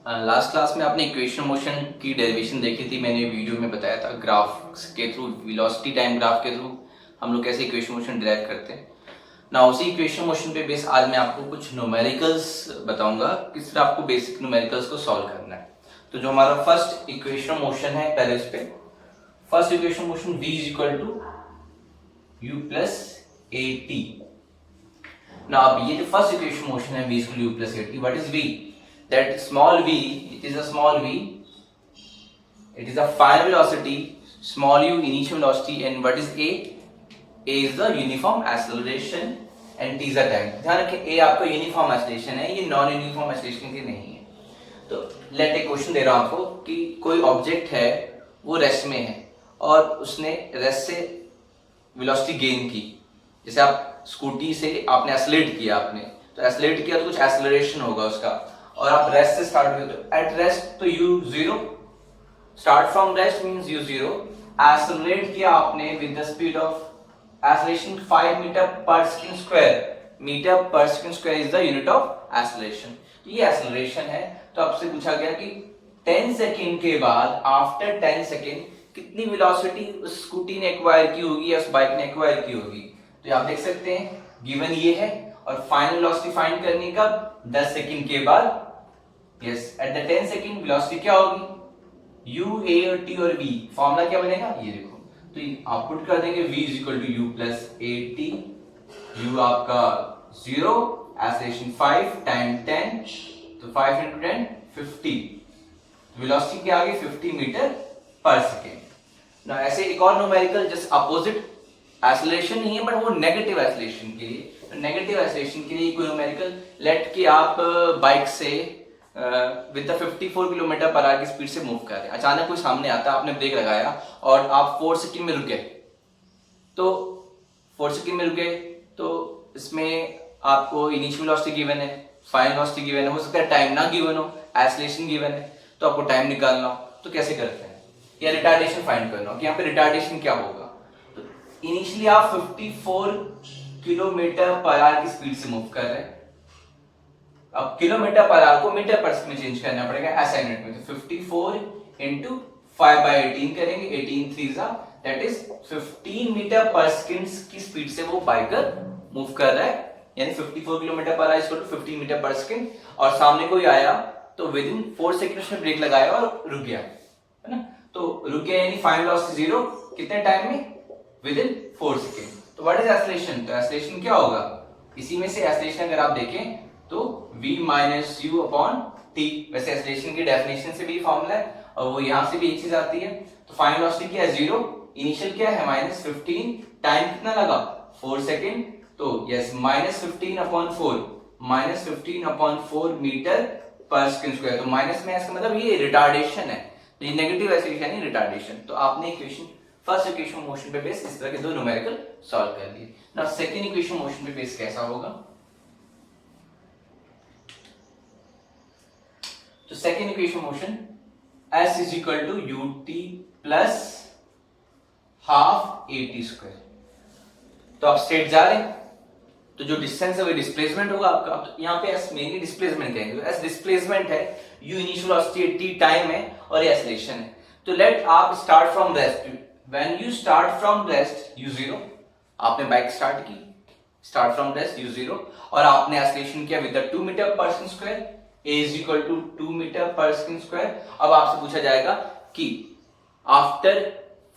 Last class में आपने equation motion की डेरिवेशन देखी थी। मैंने वीडियो में बताया था ग्राफ के थ्रू, वेलोसिटी टाइम ग्राफ के थ्रू हम लोग कैसे इक्वेशन मोशन डिराइव करते हैं ना। उसी इक्वेशन मोशन पे बेस आज मैं आपको कुछ न्यूमेरिकल्स बताऊंगा, किस तरह आपको बेसिक न्यूमेरिकल्स को सॉल्व करना है। तो जो हमारा फर्स्ट इक्वेशन मोशन है, पहले उस पे first equation motion v is equal to u plus a t. ना अब ये जो फर्स्ट इक्वेशन मोशन है v is equal to u plus a t, what is v? That small v, it is a small v, it is a final velocity, small u initial velocity, and what is a? A is the uniform acceleration and t is the time. ध्यान रखें a आपका uniform acceleration है, ये non uniform acceleration की नहीं है। तो late एक क्वेश्चन दे रहा हूं आपको कि कोई ऑब्जेक्ट है, वो रेस्ट में है और उसने रेस्ट से वेलोसिटी गेन की। जैसे आप स्कूटी से आपने एक्सेलरेट किया, तो एक्सेलरेट किया तो कुछ एक्सेलरेशन होगा उसका, और आप रेस्ट से स्टार्ट हुए तो एट रेस्ट तो u zero, start from rest means u zero. Accelerate किया आपने with the speed of acceleration 5 metre per second square. Metre per second square is the unit of acceleration. तो ये acceleration है। तो आपसे पूछा गया कि 10 सेकंड के बाद, आफ्टर 10 सेकंड कितनी वेलोसिटी उस स्कूटी ने एक्वायर की होगी या उस बाइक ने एक्वायर की होगी। तो आप देख सकते हैं गिवन ये है, और फाइनल वेलोसिटी फाइंड करनी कब? 10 सेकंड के बाद। Yes, at the 10 second velocity क्या होगी? u, a और t और v। फॉर्मूला क्या बनेगा ये देखो, तो आप पुट कर देंगे v is equal to u plus a t. u आपका 0, एक्सेलरेशन 5 टाइम 10, तो 5 इंटू 10 50। वेलोसिटी क्या आ गई? 50 मीटर पर सेकेंड। ना ऐसे एक और न्यूमेरिकल जस्ट अपोजिट एक्सेलरेशन नहीं है, बट वो नेगेटिव एक्सेलरेशन के लिए। नेगेटिव एक्सेलरेशन के लिए कोई न्यूमेरिकल, लेट कि आप बाइक से with the 54 kilometre per our की स्पीड से मूव कर रहे हैं। अचानक कोई सामने आता है, आपने ब्रेक लगाया और आप 4 सेकंड में रुक गए। तो 4 सेकंड में रुक गए तो इसमें आपको इनिशियल वेलोसिटी गिवन है, फाइनल वेलोसिटी गिवन है, हो सकता है टाइम ना गिवन हो, एक्सेलरेशन गिवन है, तो आपको टाइम निकालना हो। तो कैसे करते हैं? या रिटार्डेशन फाइंड करना हो कि यहाँ पे रिटार्डेशन क्या होगा। तो इनिशियली आप 54 किलोमीटर पर आवर की स्पीड से मूव कर रहे हैं। अब किलोमीटर पर आवर को मीटर पर सेकंड में चेंज करना पड़ेगा ऐसा यूनिट में। तो 54 इंटू 5/18 करेंगे, 18 3 that is 15 metre per second की स्पीड से वो बाइकर मूव कर रहा है। यानी 54 kilometre per hour is equal to 15 metre per second. और सामने कोई आया तो विद इन 4 सेकंड उसने ब्रेक लगाया और रुक गया, है ना। तो रुक गया यानी फाइनल वेलोसिटी 0 कितने टाइम में? With in 4 second. तो व्हाट इज एक्सेलरेशन? तो एक्सेलरेशन क्या होगा? इसी में से एक्सेलरेशन अगर आप देखें तो v minus you upon T. वैसे एक्सेलरेशन की डेफिनेशन से भी फॉर्मूला है और वो यहां से भी एक चीज आती है। तो फाइनल वेलोसिटी क्या है? 0, इनिशियल क्या है? -15, टाइम कितना लगा? 4 सेकंड। तो yes, -15 upon 4, -15 upon 4 metre per second square. तो माइनस में इसका मतलब ये रिटार्डेशन है, तो ये नेगेटिव एक्सेलरेशन यानी रिटार्डेशन। तो आपने इक्वेशन फर्स्ट इक्वेशन मोशन पे बेस इस तरह के दो न्यूमेरिकल सॉल्व कर लिए। नाउ सेकंड इक्वेशन मोशन पे बेस कैसा होगा? तो second equation motion s is equal to u t plus half a t square. तो आप स्ट्रेट जा रहे हैं तो जो डिस्टेंस है वो डिस्प्लेसमेंट होगा आपका। तो यहाँ पे s मेनली डिस्प्लेसमेंट कहेंगे। तो s डिस्प्लेसमेंट है, u initial velocity, t time है और ये एक्सेलरेशन है। तो लेट आप start from rest. When you start from rest u 0, आपने बाइक स्टार्ट की, स्टार्ट फ्रॉम रेस्ट u 0, और आपने एक्सेलरेशन किया with the 2 metre per second square, a is equal to 2 metre per second square. अब आपसे पूछा जाएगा कि आफ्टर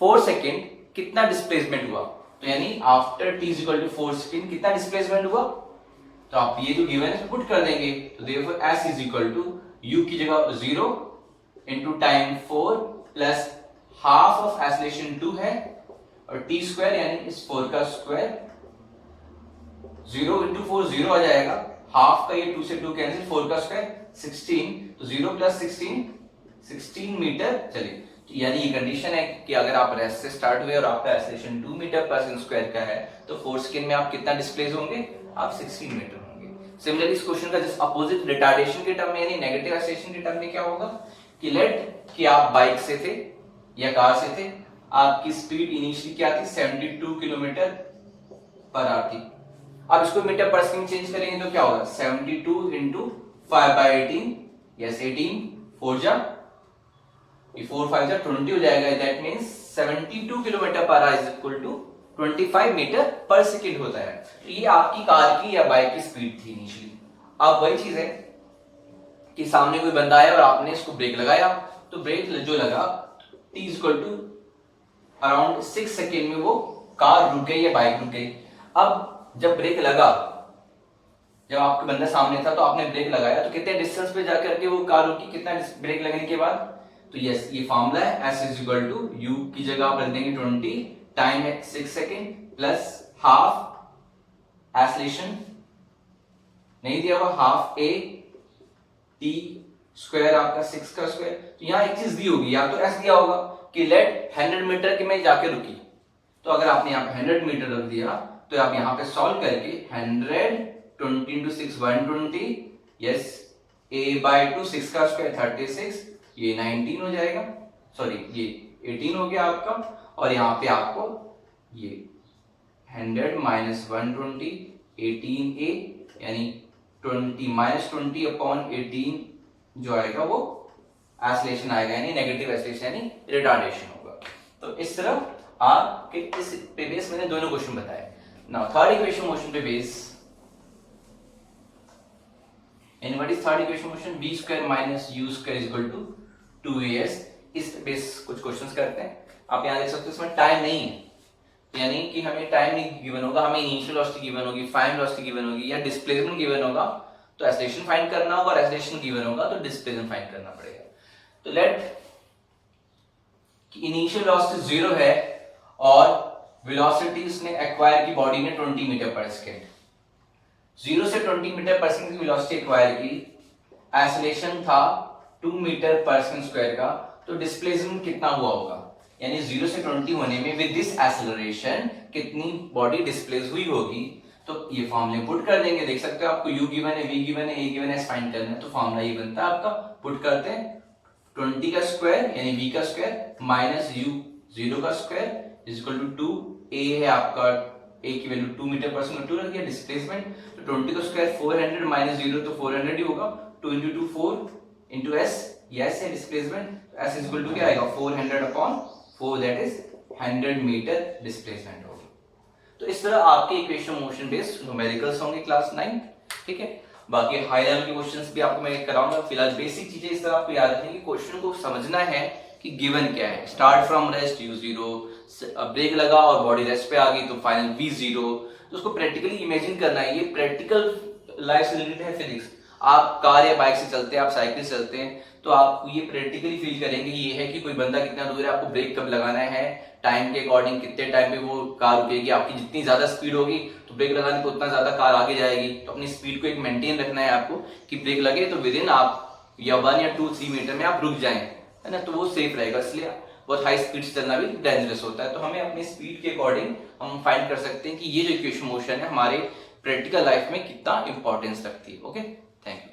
4 सेकंड कितना डिस्प्लेसमेंट हुआ। तो यानी after t is equal to 4 second कितना डिस्प्लेसमेंट हुआ। तो आप ये जो गिवन है पुट कर देंगे। तो therefore s is equal to u की जगह 0 into time 4 plus half of acceleration 2 है और t स्क्वायर यानी इस 4 का स्क्वायर। 0 इंटू 4 0 आ जाएगा, हाफ का ये 2 से 2 कैंसिल, 4 का स्क्वायर 16, तो 0 प्लस 16 मीटर। चलिए, तो यानी ये कंडीशन है कि अगर आप रेस्ट से स्टार्ट हुए और आपका acceleration 2 metre per second square का है तो 4 सेकंड में आप कितना डिस्प्लेस होंगे? आप 16 मीटर होंगे। सिमिलरली इस क्वेश्चन का जस्ट अपोजिट रिटार्डेशन के टर्म में यानी नेगेटिव एक्सेलरेशन के टर्म में क्या होगा कि लेट कि आप बाइक से थे या कार से थे, आपकी स्पीड इनिशियली क्या थी? 72 किलोमीटर पर आवर थी। अब इसको मीटर पर सेकंड चेंज करेंगे तो क्या होगा? 72 इंटू 5/18 यस 18, 4 जा 4 5 जा 20 हो जाएगा। That means 72 kilometre per hour is equal to 25 metre per second होता है। तो ये आपकी कार की या बाइक की स्पीड थी इनिशियली। अब वही चीज है कि सामने कोई बंदा आया और आपने इसको ब्रेक लगाया, तो ब्रेक जो लगा t equal to around 6 second में वो कार रुक गई या बाइक रुक गई। अब जब ब्रेक लगा, जब आपका बंदा सामने था तो आपने ब्रेक लगाया, तो कितने डिस्टेंस पे जाकर के वो कार रुकी, कितना ब्रेक लगने के बाद। तो यस ये फॉर्मूला है s is equal to u की जगह आप रख देंगे 20 टाइम है 6 सेकेंड प्लस हाफ एक्सेलरेशन नहीं दिया हुआ, हाफ a t स्क्वायर आपका 6 का स्क्वायर। तो यहाँ एक चीज दी होगी, या तो s दिया होगा कि लेट 100 मीटर के में जाके रुकी, तो अगर आपने यहाँ पे 100 मीटर रख दिया तो आप यहाँ पे सॉल्व करके 100 20 into 6 120, यस a बाय 2 6 का स्क्वायर 36, ये 19 हो जाएगा, सॉरी ये 18 हो गया आपका। और यहाँ पे आपको ये 100 माइनस 120 18a यानी 20 अपॉन 18 जो आएगा वो एक्सेलरेशन आएगा, यानी नेगेटिव एक्सेलरेशन यानी रिटार्डेशन होगा। तो इस तरह आपके इस पे बेस मैंने दोनों क्वेश्चन बताए। नाउ थर्ड इक्वेशन मोशन पे base, and what is third equation motion, b square minus u square is equal to 2as। इस पे बेस कुछ क्वेश्चंस करते हैं। आप यहां देख सकते हो इसमें टाइम नहीं है, यानी कि हमें टाइम नहीं गिवन होगा, हमें इनिशियल वेलोसिटी गिवन होगी, फाइनल वेलोसिटी गिवन होगी या डिस्प्लेसमेंट गिवन होगा, तो एक्सेलरेशन फाइंड करना होगा, और एक्सेलरेशन गिवन होगा तो डिस्प्लेसमेंट फाइंड करना पड़ेगा। तो लेट कि इनिशियल वेलोसिटी 0 है और वेलोसिटी इसने एक्वायर की बॉडी ने 20 मीटर पर सेकेंड, 0 से 20 मीटर पर सेकेंड की वेलोसिटी एक्वायर की, एक्सेलरेशन था 2 मीटर पर सेकेंड स्क्वायर का, तो डिस्प्लेसमेंट कितना हुआ होगा, यानी 0 से 20 होने में विद दिस एक्सेलरेशन कितनी बॉडी डिस्प्लेस हुई होगी। तो ये फॉर्मूले पुट कर देंगे, देख सकते हो आपको u गिवन है, v गिवन है, a गिवन है, फाइंड करना है। तो फॉर्मूला ये बनता है आपका, पुट करते हैं 20 का स्क्वायर यानी v का स्क्वायर माइनस u 0 का square is equal to 2, a है आपका, a की वैल्यू 2 मीटर पर सेकंड 2 रख दिया, डिस्प्लेसमेंट तो 20 का स्क्वायर 400 माइनस 0 तो 400 ही होगा, 2 into 2 4 into s, यस है displacement, s is equal to क्या आएगा 400 upon 4 that is 100 metre displacement होगा। तो इस तरह आपके इक्वेशन मोशन बेस्ड न्यूमेरिकल्स होंगे क्लास 9, ठीक है। बाकी हाई लेवल के क्वेश्चंस भी आपको मैं कराऊंगा। फिलहाल बेसिक चीजें इस तरह आपको याद रखनी है कि क्वेश्चन को समझना है कि गिवन क्या है, start from rest u0, break लगा और बॉडी रेस्ट पे आ गई तो फाइनल v0, तो उसको प्रैक्टिकली इमेजिन करना है। ये प्रैक्टिकल लाइफ से रिलेटेड है फिजिक्स। आप कार या बाइक से चलते हैं, आप साइकिल से चलते हैं, तो आप ये प्रैक्टिकली फील करेंगे ये है कि कोई बंदा कितना दूर है, आपको ब्रेक कब लगाना है, टाइम के अकॉर्डिंग कितने टाइम पे वो कार रुकेगी, आपकी जितनी ज्यादा स्पीड होगी तो ब्रेक लगाने पे उतना ज्यादा कार आगे जाएगी। तो अपनी स्पीड को एक मेंटेन रखना है आपको कि ब्रेक लगे तो विद इन आप या 1 या 2 3 मीटर में आप रुक जाएं, है ना, तो वो सेफ रहेगा। इसलिए बहुत हाई स्पीड से चलना भी डेंजरस होता है। तो हमें अपनी स्पीड के अकॉर्डिंग हम फाइंड कर सकते हैं कि ये जो इक्वेशन मोशन है हमारे प्रैक्टिकल लाइफ में कितना इंपॉर्टेंस रखती है। Okay, thank you.